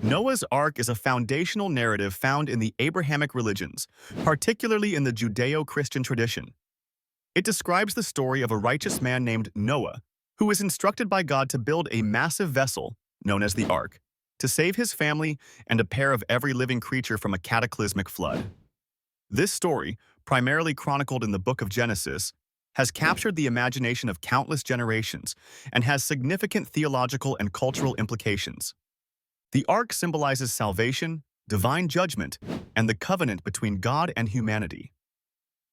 Noah's Ark is a foundational narrative found in the Abrahamic religions, particularly in the Judeo-Christian tradition. It describes the story of a righteous man named Noah, who was instructed by God to build a massive vessel, known as the Ark, to save his family and a pair of every living creature from a cataclysmic flood. This story, primarily chronicled in the book of Genesis, has captured the imagination of countless generations and has significant theological and cultural implications. The Ark symbolizes salvation, divine judgment, and the covenant between God and humanity.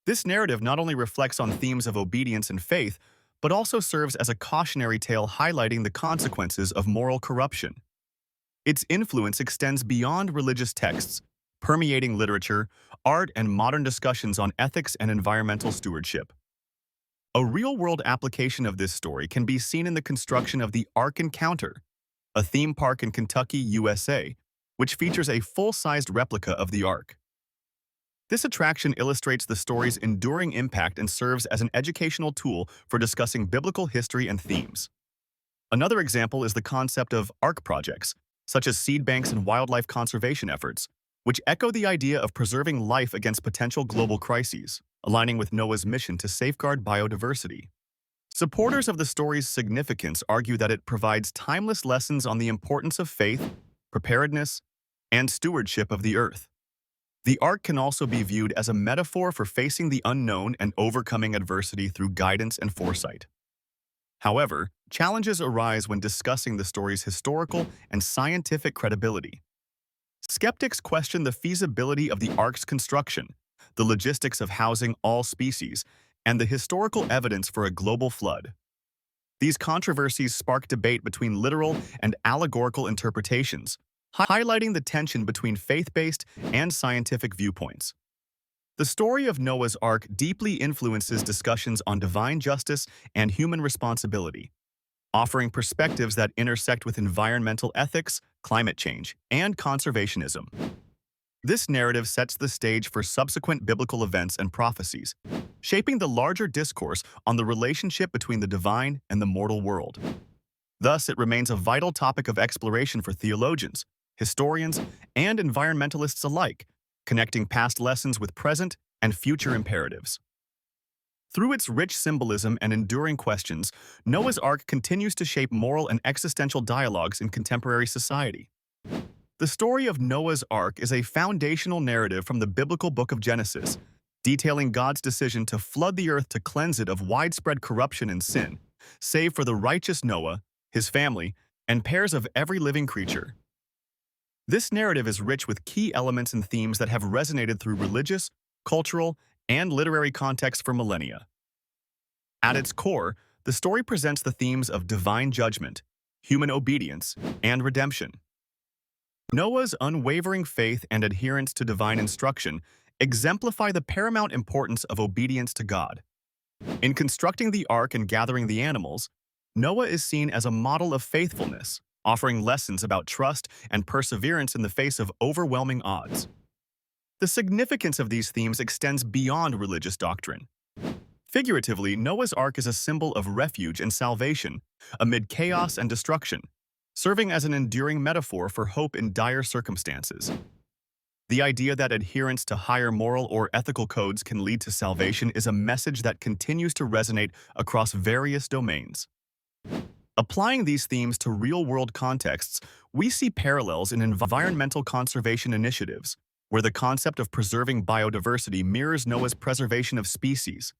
This narrative not only reflects on themes of obedience and faith, but also serves as a cautionary tale highlighting the consequences of moral corruption. Its influence extends beyond religious texts, permeating literature, art, and modern discussions on ethics and environmental stewardship. A real-world application of this story can be seen in the construction of the Ark Encounter, a theme park in Kentucky, USA, which features a full-sized replica of the Ark. This attraction illustrates the story's enduring impact and serves as an educational tool for discussing biblical history and themes. Another example is the concept of Ark projects, such as seed banks and wildlife conservation efforts, which echo the idea of preserving life against potential global crises, aligning with Noah's mission to safeguard biodiversity. Supporters of the story's significance argue that it provides timeless lessons on the importance of faith, preparedness, and stewardship of the earth. The Ark can also be viewed as a metaphor for facing the unknown and overcoming adversity through guidance and foresight. However, challenges arise when discussing the story's historical and scientific credibility. Skeptics question the feasibility of the Ark's construction, the logistics of housing all species, and the historical evidence for a global flood. These controversies spark debate between literal and allegorical interpretations, highlighting the tension between faith-based and scientific viewpoints. The story of Noah's Ark deeply influences discussions on divine justice and human responsibility, offering perspectives that intersect with environmental ethics, climate change, and conservationism. This narrative sets the stage for subsequent biblical events and prophecies, shaping the larger discourse on the relationship between the divine and the mortal world. Thus, it remains a vital topic of exploration for theologians, historians, and environmentalists alike, connecting past lessons with present and future imperatives. Through its rich symbolism and enduring questions, Noah's Ark continues to shape moral and existential dialogues in contemporary society. The story of Noah's Ark is a foundational narrative from the biblical book of Genesis, detailing God's decision to flood the earth to cleanse it of widespread corruption and sin, save for the righteous Noah, his family, and pairs of every living creature. This narrative is rich with key elements and themes that have resonated through religious, cultural, and literary contexts for millennia. At its core, the story presents the themes of divine judgment, human obedience, and redemption. Noah's unwavering faith and adherence to divine instruction exemplify the paramount importance of obedience to God. In constructing the ark and gathering the animals, Noah is seen as a model of faithfulness, offering lessons about trust and perseverance in the face of overwhelming odds. The significance of these themes extends beyond religious doctrine. Figuratively, Noah's Ark is a symbol of refuge and salvation amid chaos and destruction, serving as an enduring metaphor for hope in dire circumstances. The idea that adherence to higher moral or ethical codes can lead to salvation is a message that continues to resonate across various domains. Applying these themes to real-world contexts, we see parallels in environmental conservation initiatives, where the concept of preserving biodiversity mirrors Noah's preservation of species.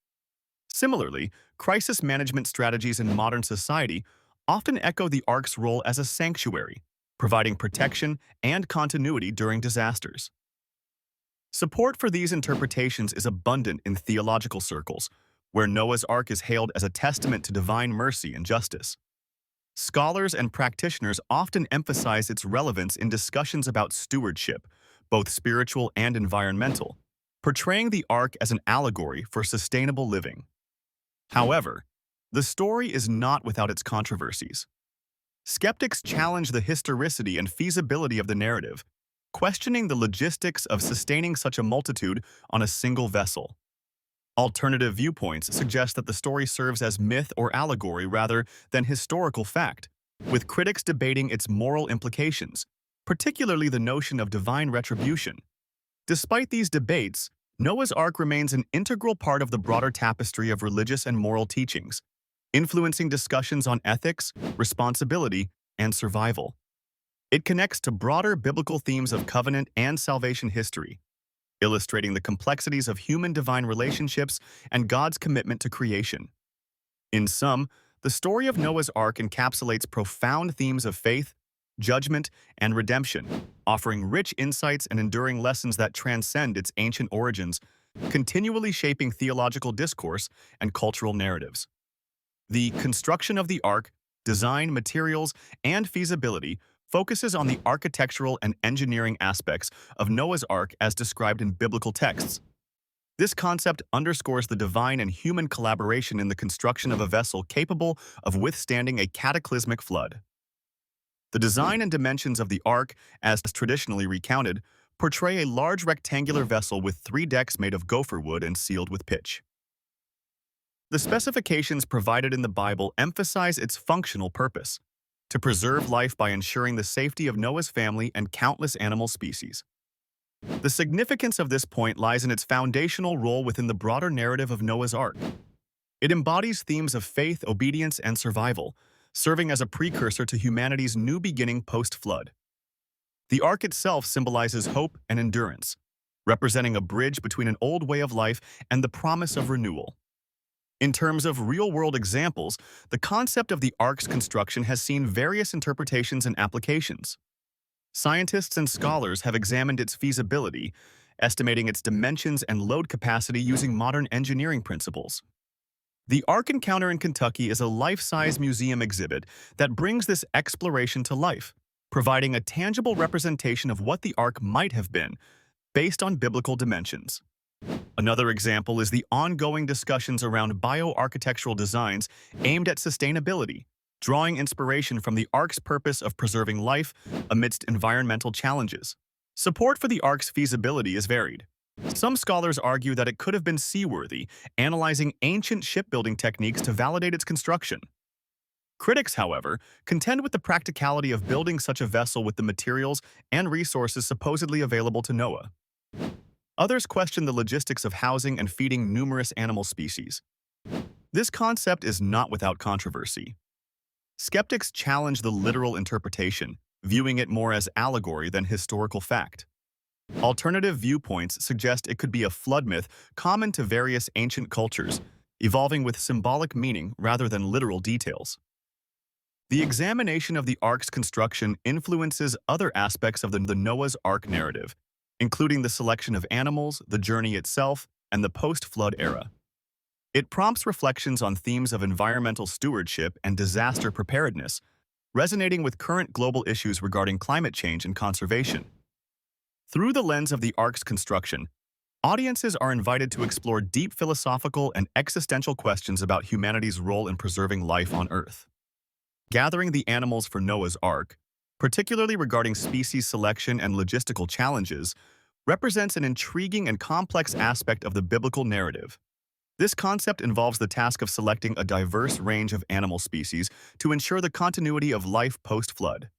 Similarly, crisis management strategies in modern society often echo the Ark's role as a sanctuary, providing protection and continuity during disasters. Support for these interpretations is abundant in theological circles, where Noah's Ark is hailed as a testament to divine mercy and justice. Scholars and practitioners often emphasize its relevance in discussions about stewardship, both spiritual and environmental, portraying the Ark as an allegory for sustainable living. However, the story is not without its controversies. Skeptics challenge the historicity and feasibility of the narrative, questioning the logistics of sustaining such a multitude on a single vessel. Alternative viewpoints suggest that the story serves as myth or allegory rather than historical fact, with critics debating its moral implications, particularly the notion of divine retribution. Despite these debates, Noah's Ark remains an integral part of the broader tapestry of religious and moral teachings, influencing discussions on ethics, responsibility, and survival. It connects to broader biblical themes of covenant and salvation history, illustrating the complexities of human-divine relationships and God's commitment to creation. In sum, the story of Noah's Ark encapsulates profound themes of faith, judgment, and redemption, offering rich insights and enduring lessons that transcend its ancient origins, continually shaping theological discourse and cultural narratives. The construction of the Ark, design, materials, and feasibility focuses on the architectural and engineering aspects of Noah's Ark as described in biblical texts. This concept underscores the divine and human collaboration in the construction of a vessel capable of withstanding a cataclysmic flood. The design and dimensions of the Ark, as traditionally recounted, portray a large rectangular vessel with 3 decks made of gopher wood and sealed with pitch. The specifications provided in the Bible emphasize its functional purpose, to preserve life by ensuring the safety of Noah's family and countless animal species. The significance of this point lies in its foundational role within the broader narrative of Noah's Ark. It embodies themes of faith, obedience, and survival, serving as a precursor to humanity's new beginning post-flood. The Ark itself symbolizes hope and endurance, representing a bridge between an old way of life and the promise of renewal. In terms of real-world examples, the concept of the Ark's construction has seen various interpretations and applications. Scientists and scholars have examined its feasibility, estimating its dimensions and load capacity using modern engineering principles. The Ark Encounter in Kentucky is a life-size museum exhibit that brings this exploration to life, providing a tangible representation of what the Ark might have been, based on biblical dimensions. Another example is the ongoing discussions around bioarchitectural designs aimed at sustainability, drawing inspiration from the Ark's purpose of preserving life amidst environmental challenges. Support for the Ark's feasibility is varied. Some scholars argue that it could have been seaworthy, analyzing ancient shipbuilding techniques to validate its construction. Critics, however, contend with the practicality of building such a vessel with the materials and resources supposedly available to Noah. Others question the logistics of housing and feeding numerous animal species. This concept is not without controversy. Skeptics challenge the literal interpretation, viewing it more as allegory than historical fact. Alternative viewpoints suggest it could be a flood myth common to various ancient cultures, evolving with symbolic meaning rather than literal details. The examination of the Ark's construction influences other aspects of the Noah's Ark narrative, including the selection of animals, the journey itself, and the post-flood era. It prompts reflections on themes of environmental stewardship and disaster preparedness, resonating with current global issues regarding climate change and conservation. Through the lens of the Ark's construction, audiences are invited to explore deep philosophical and existential questions about humanity's role in preserving life on Earth. Gathering the animals for Noah's Ark, particularly regarding species selection and logistical challenges, represents an intriguing and complex aspect of the biblical narrative. This concept involves the task of selecting a diverse range of animal species to ensure the continuity of life post-flood.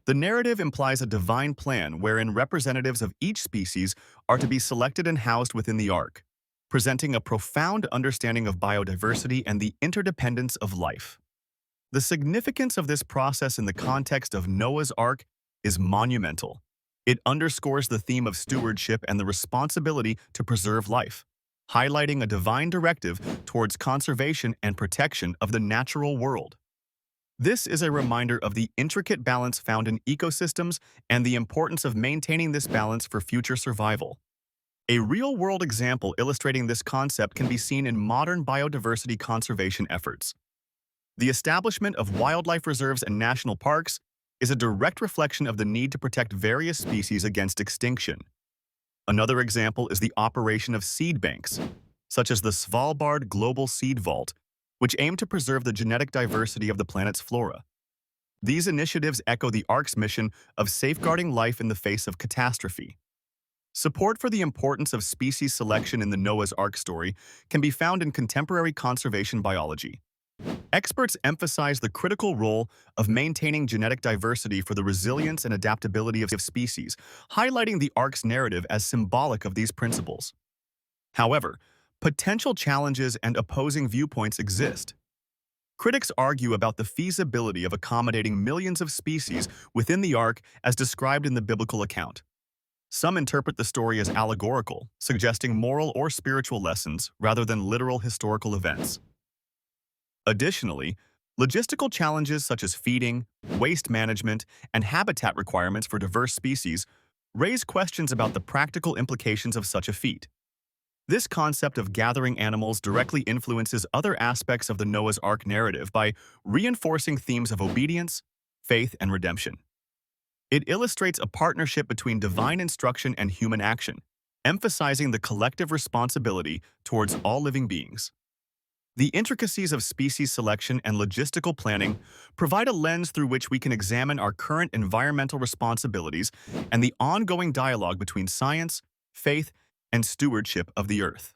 The narrative implies a divine plan wherein representatives of each species are to be selected and housed within the Ark, presenting a profound understanding of biodiversity and the interdependence of life. The significance of this process in the context of Noah's Ark is monumental. It underscores the theme of stewardship and the responsibility to preserve life, highlighting a divine directive towards conservation and protection of the natural world. This is a reminder of the intricate balance found in ecosystems and the importance of maintaining this balance for future survival. A real-world example illustrating this concept can be seen in modern biodiversity conservation efforts. The establishment of wildlife reserves and national parks is a direct reflection of the need to protect various species against extinction. Another example is the operation of seed banks, such as the Svalbard Global Seed Vault, which aim to preserve the genetic diversity of the planet's flora. These initiatives echo the Ark's mission of safeguarding life in the face of catastrophe. Support for the importance of species selection in the Noah's Ark story can be found in contemporary conservation biology. Experts emphasize the critical role of maintaining genetic diversity for the resilience and adaptability of species, highlighting the Ark's narrative as symbolic of these principles. However, potential challenges and opposing viewpoints exist. Critics argue about the feasibility of accommodating millions of species within the Ark as described in the biblical account. Some interpret the story as allegorical, suggesting moral or spiritual lessons rather than literal historical events. Additionally, logistical challenges such as feeding, waste management, and habitat requirements for diverse species raise questions about the practical implications of such a feat. This concept of gathering animals directly influences other aspects of the Noah's Ark narrative by reinforcing themes of obedience, faith, and redemption. It illustrates a partnership between divine instruction and human action, emphasizing the collective responsibility towards all living beings. The intricacies of species selection and logistical planning provide a lens through which we can examine our current environmental responsibilities and the ongoing dialogue between science, faith, and stewardship of the Earth.